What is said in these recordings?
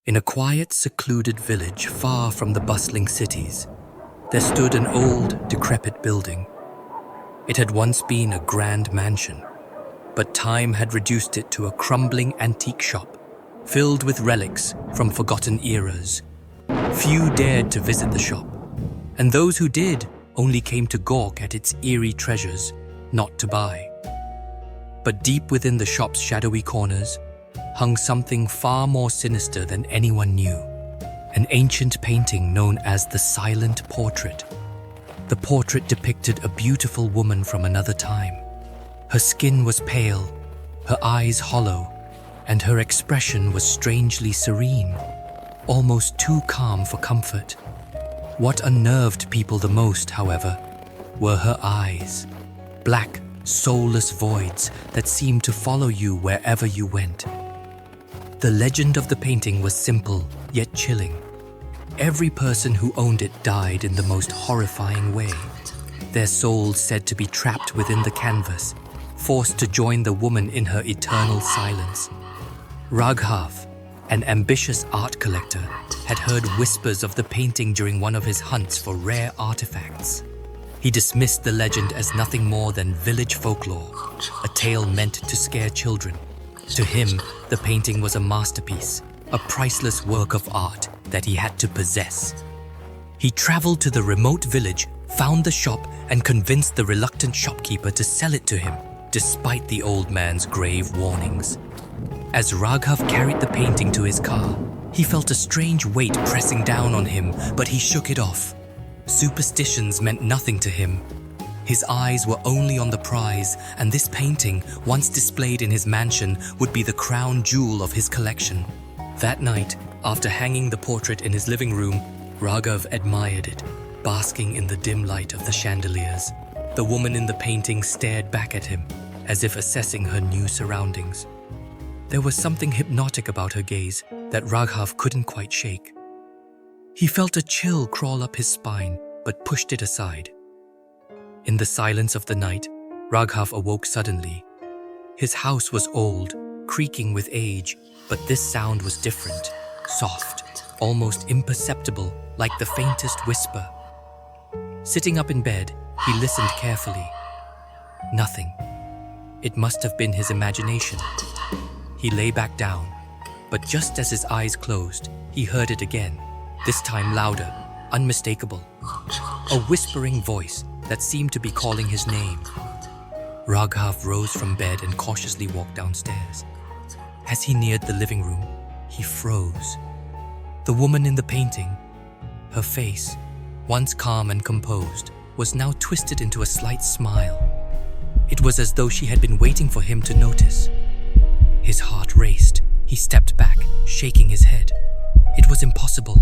In a quiet, secluded village far from the bustling cities, there stood an old, decrepit building. It had once been a grand mansion, but time had reduced it to a crumbling antique shop, filled with relics from forgotten eras. Few dared to visit the shop, and those who did only came to gawk at its eerie treasures, not to buy. But deep within the shop's shadowy corners hung something far more sinister than anyone knew. An ancient painting known as the Silent Portrait. The portrait depicted a beautiful woman from another time. Her skin was pale, her eyes hollow, and her expression was strangely serene, almost too calm for comfort. What unnerved people the most, however, were her eyes. Black, soulless voids that seemed to follow you wherever you went. The legend of the painting was simple, yet chilling. Every person who owned it died in the most horrifying way. Their souls said to be trapped within the canvas, forced to join the woman in her eternal silence. Raghav, an ambitious art collector, had heard whispers of the painting during one of his hunts for rare artifacts. He dismissed the legend as nothing more than village folklore, a tale meant to scare children. To him, the painting was a masterpiece, a priceless work of art that he had to possess. He traveled to the remote village, found the shop, and convinced the reluctant shopkeeper to sell it to him, despite the old man's grave warnings. As Raghav carried the painting to his car, he felt a strange weight pressing down on him, but he shook it off. Superstitions meant nothing to him. His eyes were only on the prize, and this painting, once displayed in his mansion, would be the crown jewel of his collection. That night, after hanging the portrait in his living room, Raghav admired it, basking in the dim light of the chandeliers. The woman in the painting stared back at him, as if assessing her new surroundings. There was something hypnotic about her gaze that Raghav couldn't quite shake. He felt a chill crawl up his spine, but pushed it aside. In the silence of the night, Raghav awoke suddenly. His house was old, creaking with age, but this sound was different, soft, almost imperceptible, like the faintest whisper. Sitting up in bed, he listened carefully. Nothing. It must have been his imagination. He lay back down, but just as his eyes closed, he heard it again, this time louder, unmistakable. A whispering voice that seemed to be calling his name. Raghav rose from bed and cautiously walked downstairs. As he neared the living room, he froze. The woman in the painting, her face, once calm and composed, was now twisted into a slight smile. It was as though she had been waiting for him to notice. His heart raced. He stepped back, shaking his head. It was impossible.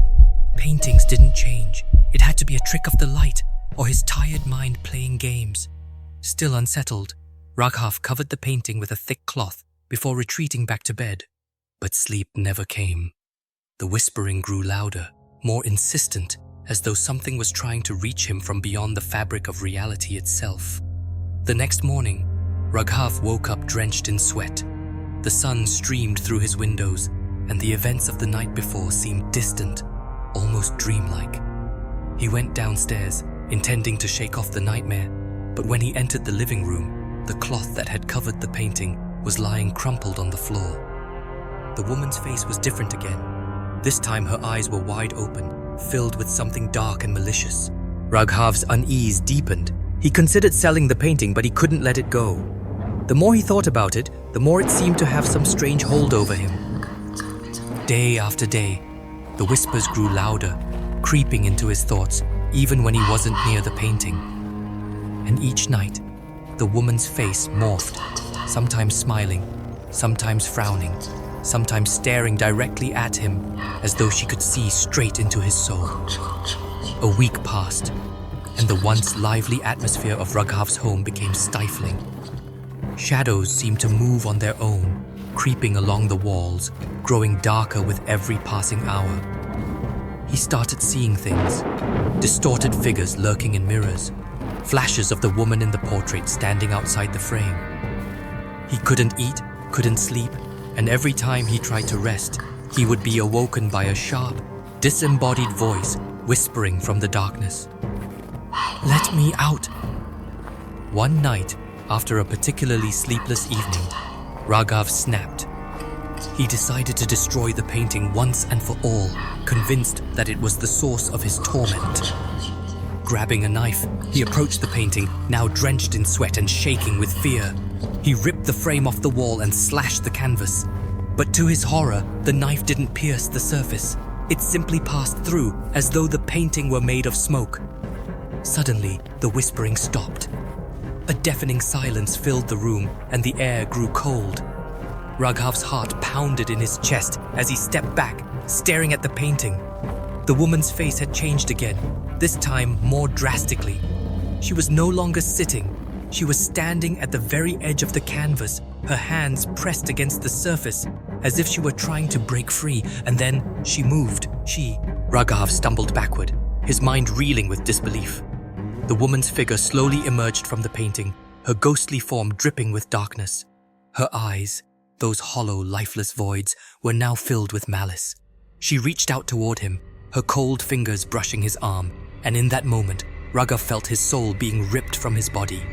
Paintings didn't change. It had to be a trick of the light, or his tired mind playing games. Still unsettled, Raghav covered the painting with a thick cloth before retreating back to bed. But sleep never came. The whispering grew louder, more insistent, as though something was trying to reach him from beyond the fabric of reality itself. The next morning, Raghav woke up drenched in sweat. The sun streamed through his windows, and the events of the night before seemed distant, almost dreamlike. He went downstairs, intending to shake off the nightmare, but when he entered the living room, the cloth that had covered the painting was lying crumpled on the floor. The woman's face was different again. This time her eyes were wide open, filled with something dark and malicious. Raghav's unease deepened. He considered selling the painting, but he couldn't let it go. The more he thought about it, the more it seemed to have some strange hold over him. Day after day, the whispers grew louder, creeping into his thoughts, even when he wasn't near the painting. And each night, the woman's face morphed, sometimes smiling, sometimes frowning, sometimes staring directly at him, as though she could see straight into his soul. A week passed, and the once lively atmosphere of Raghav's home became stifling. Shadows seemed to move on their own, creeping along the walls, growing darker with every passing hour. He started seeing things, distorted figures lurking in mirrors, flashes of the woman in the portrait standing outside the frame. He couldn't eat, couldn't sleep, and every time he tried to rest, he would be awoken by a sharp, disembodied voice whispering from the darkness. "Let me out." One night, after a particularly sleepless evening, Raghav snapped. He decided to destroy the painting once and for all, convinced that it was the source of his torment. Grabbing a knife, he approached the painting, now drenched in sweat and shaking with fear. He ripped the frame off the wall and slashed the canvas. But to his horror, the knife didn't pierce the surface. It simply passed through, as though the painting were made of smoke. Suddenly, the whispering stopped. A deafening silence filled the room, and the air grew cold. Raghav's heart pounded in his chest as he stepped back, staring at the painting. The woman's face had changed again, this time more drastically. She was no longer sitting. She was standing at the very edge of the canvas, her hands pressed against the surface, as if she were trying to break free, and then she moved. Raghav stumbled backward, his mind reeling with disbelief. The woman's figure slowly emerged from the painting, her ghostly form dripping with darkness. Her eyes, those hollow, lifeless voids, were now filled with malice. She reached out toward him, her cold fingers brushing his arm, and in that moment, Raghav felt his soul being ripped from his body.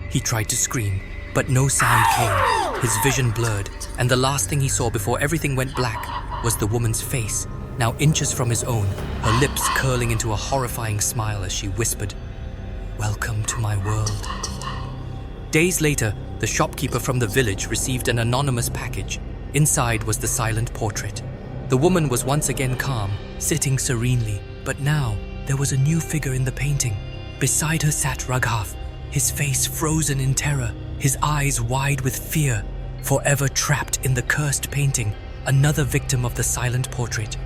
He tried to scream, but no sound came. His vision blurred, and the last thing he saw before everything went black was the woman's face, now inches from his own, her lips curling into a horrifying smile as she whispered, "Welcome to my world." Days later, the shopkeeper from the village received an anonymous package. Inside was the silent portrait. The woman was once again calm, sitting serenely, but now there was a new figure in the painting. Beside her sat Raghav, his face frozen in terror, his eyes wide with fear, forever trapped in the cursed painting, another victim of the silent portrait.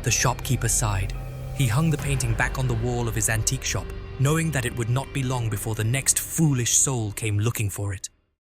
The shopkeeper sighed. He hung the painting back on the wall of his antique shop, knowing that it would not be long before the next foolish soul came looking for it.